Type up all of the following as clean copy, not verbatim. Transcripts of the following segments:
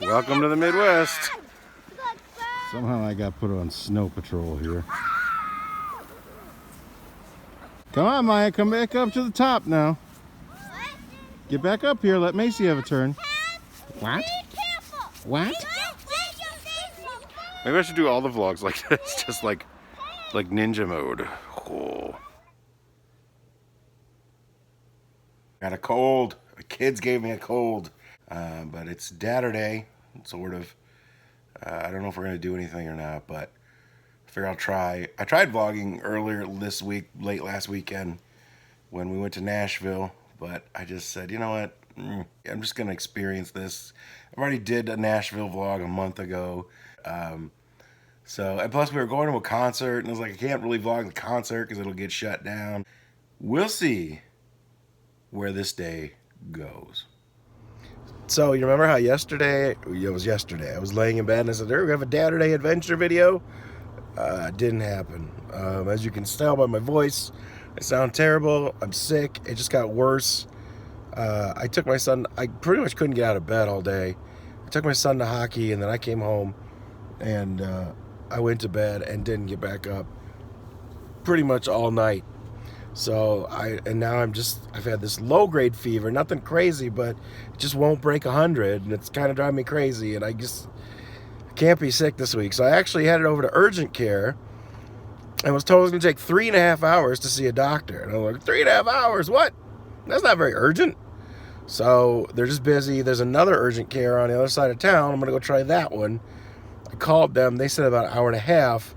Welcome to the Midwest. Somehow I got put on snow patrol here. Come on, Maya, come back up to the top now. Get back up here, let Macy have a turn. What? What? Maybe I should do all the vlogs like this, just like ninja mode. Oh. Got a cold. The kids gave me a cold. But it's Dadurday, sort of. I don't know if we're going to do anything or not, but I figure I'll try. I tried vlogging earlier this week, late last weekend, when we went to Nashville, but I just said, you know what, I'm just going to experience this. I already did a Nashville vlog a month ago, and plus we were going to a concert, and I was like, I can't really vlog the concert because it'll get shut down. We'll see where this day goes. So, you remember how yesterday, it was yesterday, I was laying in bed and I said, we have a Dadurday adventure video? It didn't happen. As you can tell by my voice, I sound terrible, I'm sick, it just got worse. I took my son, I pretty much couldn't get out of bed all day. I took my son to hockey and then I came home and I went to bed and didn't get back up pretty much all night. So now I've had this low-grade fever, nothing crazy, but it just won't break 100, and it's kind of driving me crazy, and I can't be sick this week. So I actually headed over to urgent care and was told it was going to take 3.5 hours to see a doctor. And I'm like, 3.5 hours? What? That's not very urgent. So they're just busy. There's another urgent care on the other side of town. I'm going to go try that one. I called them. They said about an hour and a half,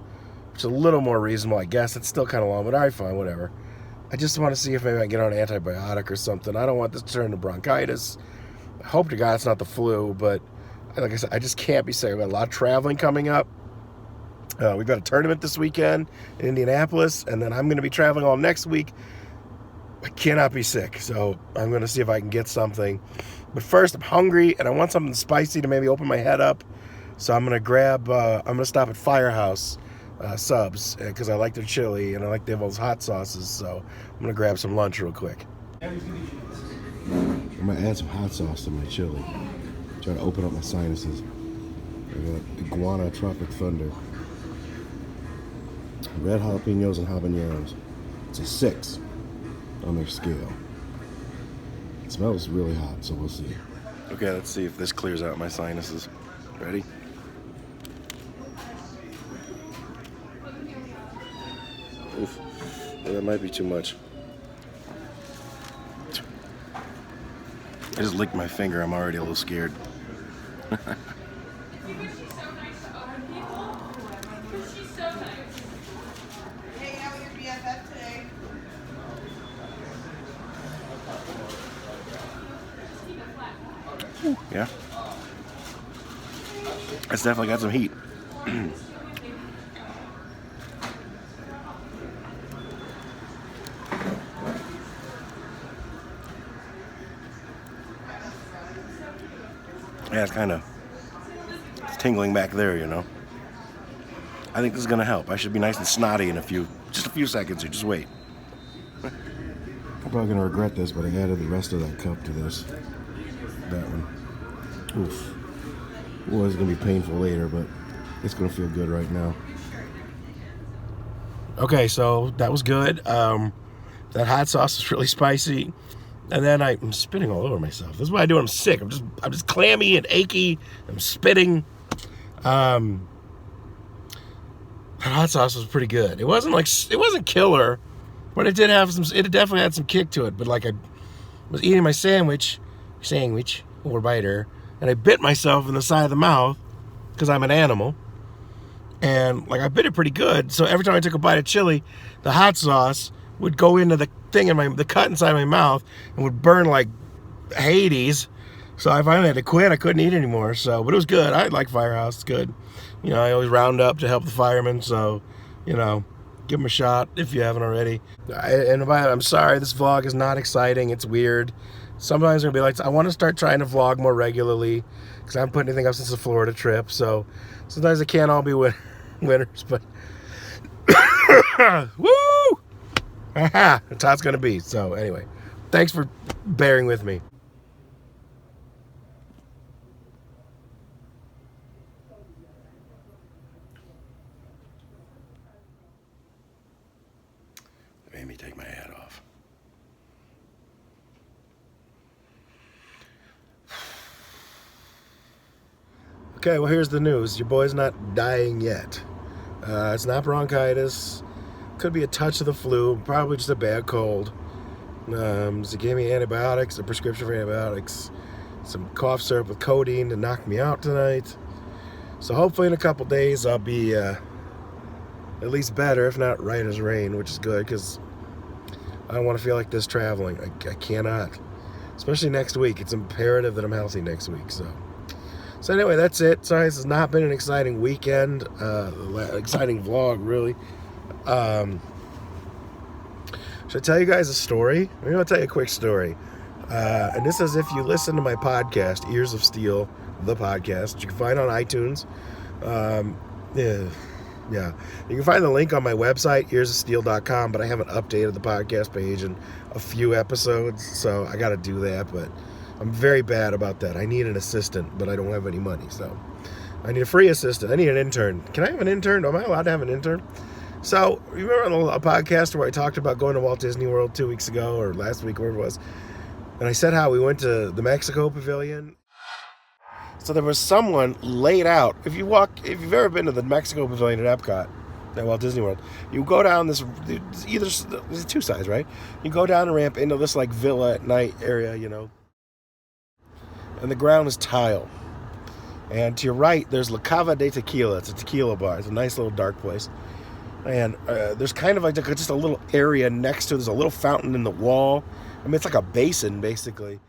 which is a little more reasonable, I guess. It's still kind of long, but all right, fine, whatever. I just want to see if maybe I can get on an antibiotic or something. I don't want this to turn into bronchitis. I hope to God it's not the flu, but like I said, I just can't be sick. I've got a lot of traveling coming up. We've got a tournament this weekend in Indianapolis, and then I'm going to be traveling all next week. I cannot be sick, so I'm going to see if I can get something. But first, I'm hungry, and I want something spicy to maybe open my head up. So I'm going to stop at Firehouse Subs, because I like their chili and I like they have all those hot sauces, so I'm gonna grab some lunch real quick. I'm gonna add some hot sauce to my chili. Try to open up my sinuses. I got iguana tropic thunder, red jalapenos and habaneros. It's a 6 on their scale. It smells really hot, so we'll see. Okay, let's see if this clears out my sinuses. Ready? Oof. Yeah, that might be too much. I just licked my finger. I'm already a little scared. Ooh, yeah. It's definitely got some heat. Yeah, it's tingling back there, you know. I think this is gonna help. I should be nice and snotty in just a few seconds here. Just wait. I'm probably gonna regret this, but I added the rest of that cup to this. That one. Oof. Well, it's gonna be painful later, but it's gonna feel good right now. Okay, so that was good. That hot sauce was really spicy. And then I'm spitting all over myself. This is what I do when I'm sick. I'm just clammy and achy. I'm spitting. That hot sauce was pretty good. It wasn't killer, but it definitely had some kick to it. But like I was eating my sandwich or biter, and I bit myself in the side of the mouth because I'm an animal. And like I bit it pretty good. So every time I took a bite of chili, the hot sauce would go into the thing in the cut inside my mouth and would burn like Hades. So I finally had to quit. I couldn't eat anymore. So, but it was good. I like Firehouse. It's good. You know, I always round up to help the firemen. So, you know, give them a shot if you haven't already. I'm sorry, this vlog is not exciting. It's weird. Sometimes I'm gonna be like, I want to start trying to vlog more regularly because I haven't put anything up since the Florida trip. So sometimes it can't all be winners, but woo! Aha! That's how it's gonna be. So anyway, thanks for bearing with me. made me take my hat off. Okay, well, here's the news. Your boy's not dying yet. It's not bronchitis. Could be a touch of the flu. Probably just a bad cold. So he gave me antibiotics, a prescription for antibiotics, some cough syrup with codeine to knock me out tonight. So hopefully in a couple days I'll be at least better, if not right as rain, which is good because I don't want to feel like this traveling. I cannot. Especially next week. It's imperative that I'm healthy next week. So anyway, that's it. Sorry, this has not been an exciting weekend. Exciting vlog, really. Should I tell you guys a story? Maybe I'll tell you a quick story. And this is if you listen to my podcast, Ears of Steel, the podcast, which you can find on iTunes. Yeah. You can find the link on my website, earsofsteel.com, but I haven't updated the podcast page in a few episodes, so I got to do that, but I'm very bad about that. I need an assistant, but I don't have any money, so I need a free assistant. I need an intern. Can I have an intern? Am I allowed to have an intern? So, you remember on a podcast where I talked about going to Walt Disney World 2 weeks ago, or last week, wherever it was, and I said how we went to the Mexico Pavilion? So there was someone laid out. If you've ever been to the Mexico Pavilion at Epcot, at Walt Disney World, you go down this, there's two sides, right? You go down a ramp into this like villa at night area, and the ground is tile. And to your right, there's La Cava de Tequila. It's a tequila bar. It's a nice little dark place. And there's kind of like just a little area next to it. There's a little fountain in the wall. I mean, it's like a basin, basically.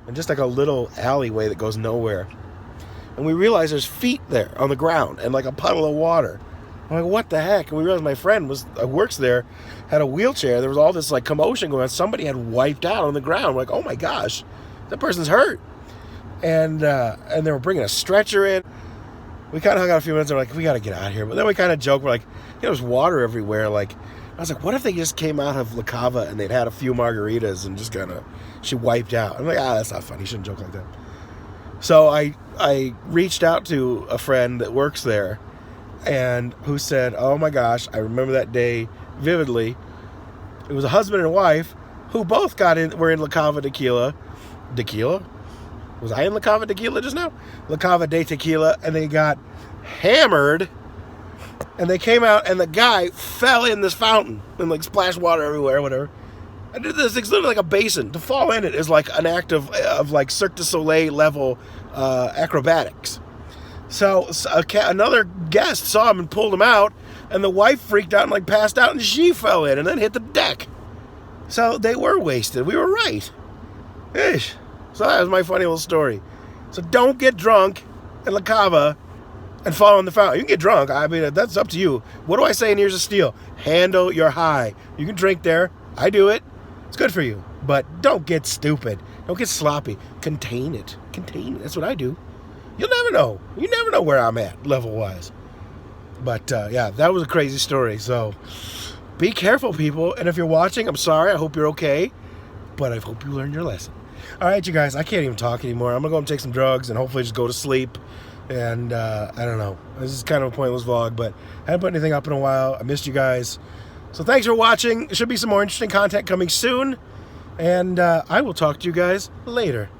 And just like a little alleyway that goes nowhere. And we realize there's feet there on the ground and like a puddle of water. I'm like, what the heck? And we realized my friend works there, had a wheelchair. There was all this like commotion going on. Somebody had wiped out on the ground. We're like, oh my gosh, that person's hurt. And they were bringing a stretcher in. We kind of hung out a few minutes and we're like, we got to get out of here. But then we kind of joked. We're like, there's water everywhere. Like, I was like, what if they just came out of La Cava and they'd had a few margaritas and just she wiped out. I'm like, that's not funny. You shouldn't joke like that. So I reached out to a friend that works there and who said, oh my gosh, I remember that day vividly. It was a husband and wife who both were in La Cava Tequila. Tequila? Was I in La Cava Tequila just now? La Cava de Tequila, and they got hammered, and they came out, and the guy fell in this fountain, and like splashed water everywhere, whatever. I did this, it's literally like a basin. To fall in it is like an act of like Cirque du Soleil level acrobatics. So another guest saw him and pulled him out, and the wife freaked out and like passed out, and she fell in and then hit the deck. So they were wasted. We were right. Ish. So that was my funny little story. So don't get drunk in La Cava and fall in the fountain. You can get drunk. I mean, that's up to you. What do I say in Ears of Steel? Handle your high. You can drink there. I do it. It's good for you. But don't get stupid. Don't get sloppy. Contain it. Contain it. That's what I do. You'll never know. You never know where I'm at, level-wise. But, yeah, that was a crazy story. So be careful, people. And if you're watching, I'm sorry. I hope you're okay. But I hope you learned your lesson. All right, you guys, I can't even talk anymore. I'm going to go and take some drugs and hopefully just go to sleep. And I don't know. This is kind of a pointless vlog, but I haven't put anything up in a while. I missed you guys. So thanks for watching. There should be some more interesting content coming soon. And I will talk to you guys later.